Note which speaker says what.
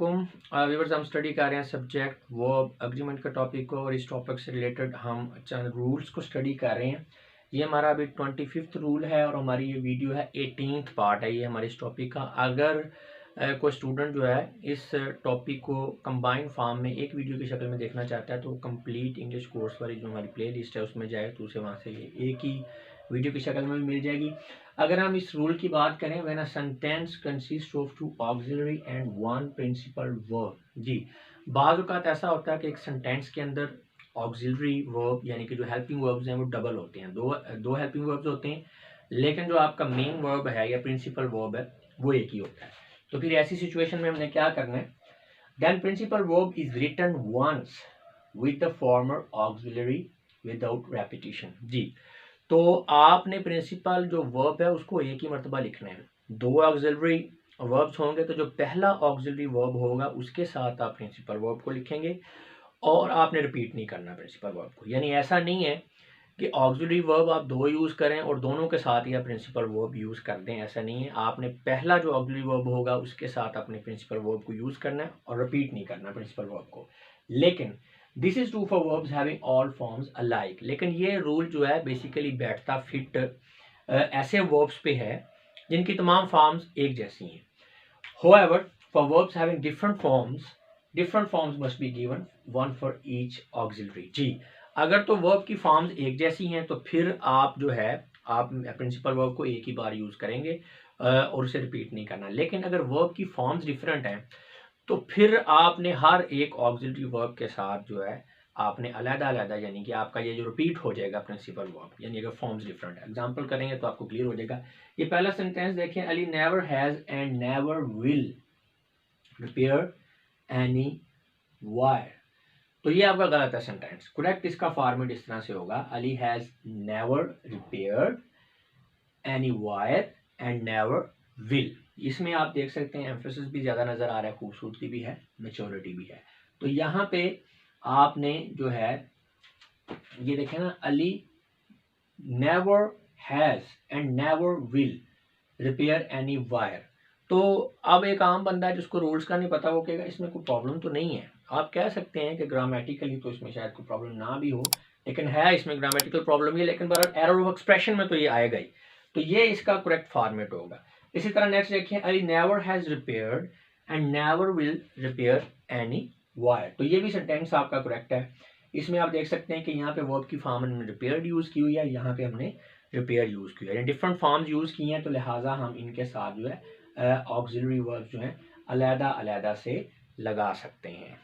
Speaker 1: वालेकुम व्यूअर्स। हम स्टडी कर रहे हैं सब्जेक्ट वर्ब एग्रीमेंट का टॉपिक को, और इस टॉपिक से रिलेटेड हम चंद रूल्स को स्टडी कर रहे हैं। ये हमारा अभी 25th रूल है और हमारी ये वीडियो है 18th पार्ट है ये हमारे इस टॉपिक का। अगर कोई स्टूडेंट जो है इस टॉपिक को कंबाइंड फॉर्म में एक वीडियो की शक्ल में देखना चाहता है तो कंप्लीट इंग्लिश कोर्स वाली जो हमारी प्ले लिस्ट है उसमें जाए तो उसे वहाँ से ये एक ही वीडियो की शक्ल में भी मिल जाएगी। अगर हम इस रूल की बात करें, when a sentence consist of two auxiliary and one principal verb. जी, बाज़ औक़ात ऐसा होता है कि एक सेंटेंस के अंदर ऑक्सिलरी वर्ब यानी कि जो हेल्पिंग वर्ब्स हैं वो डबल होते हैं, दो हेल्पिंग वर्ब्स होते हैं, लेकिन जो आपका मेन वर्ब है या प्रिंसिपल वर्ब है वो एक ही होता है। तो फिर ऐसी सिचुएशन में हमने क्या करना है, then principal verb is written once with the former auxiliary without repetition. जी, तो आपने प्रिंसिपल जो वर्ब है उसको एक ही मरतबा लिखना है। दो ऑक्सिलरी वर्ब्स होंगे तो जो पहला ऑक्सिलरी वर्ब होगा उसके साथ आप प्रिंसिपल वर्ब को लिखेंगे और आपने रिपीट नहीं करना प्रिंसिपल वर्ब को। यानी ऐसा नहीं है कि ऑक्सिलरी वर्ब आप दो यूज़ करें और दोनों के साथ ही आप प्रिंसिपल वर्ब यूज़ कर दें, ऐसा नहीं है। आपने पहला जो ऑक्सिलरी वर्ब होगा उसके साथ अपने प्रिंसिपल वर्ब को यूज़ करना है और रिपीट नहीं करना प्रिंसिपल वर्ब को। लेकिन this is true for verbs having all forms alike. लेकिन ये रूल जो है बेसिकली बैठता फिट ऐसे वर्ब्स पे है जिनकी तमाम फॉर्म्स एक जैसी हैं। However, for verbs having different forms must be given, one for each auxiliary। जी, अगर तो वर्ब की फॉर्म्स एक जैसी हैं तो फिर आप जो है आप प्रिंसिपल वर्ब को एक ही बार यूज़ करेंगे और उसे रिपीट नहीं करना। लेकिन अगर वर्ब की फॉर्म्स डिफरेंट हैं तो फिर आपने हर एक ऑक्सिलरी वर्ब के साथ जो है आपने अलग-अलग, यानी कि आपका ये जो रिपीट हो जाएगा प्रिंसिपल वर्ब, यानी अगर फॉर्म्स डिफरेंट है। एग्जांपल करेंगे तो आपको क्लियर हो जाएगा। ये पहला सेंटेंस देखें, Ali never has and never will repair any wire. तो ये आपका गलत है सेंटेंस। करेक्ट इसका फॉर्मेट इस तरह से होगा, Ali has never repaired any wire and never will. इसमें आप देख सकते हैं एम्फेसिस भी ज़्यादा नज़र आ रहा है, खूबसूरती भी है, मैच्योरिटी भी है। तो यहाँ पे आपने जो है ये देखें ना, Ali never has and never will repair any wire. तो अब एक आम बंदा है जिसको रूल्स का नहीं पता, वो कहेगा इसमें कोई प्रॉब्लम तो नहीं है। आप कह सकते हैं कि ग्रामेटिकली तो इसमें शायद कोई प्रॉब्लम ना भी हो, लेकिन है इसमें ग्रामेटिकल प्रॉब्लम ही, लेकिन बहरहाल एरर ऑफ एक्सप्रेशन में तो ये आएगा ही। तो ये इसका करेक्ट फॉर्मेट होगा। इसी तरह नेक्स्ट देखिए, I never has repaired and never will repair any wire. तो ये भी सेंटेंस आपका करेक्ट है। इसमें आप देख सकते हैं कि यहाँ पे वर्ब की फॉर्म हमने रिपेयर्ड यूज़ की हुई है, यहाँ पे हमने रिपेयर यूज़ किया है, डिफरेंट फॉर्म्स यूज़ की हैं, तो लिहाजा हम इनके साथ जो है ऑक्सिलरी वर्ब जो हैं अलग-अलग से लगा सकते हैं।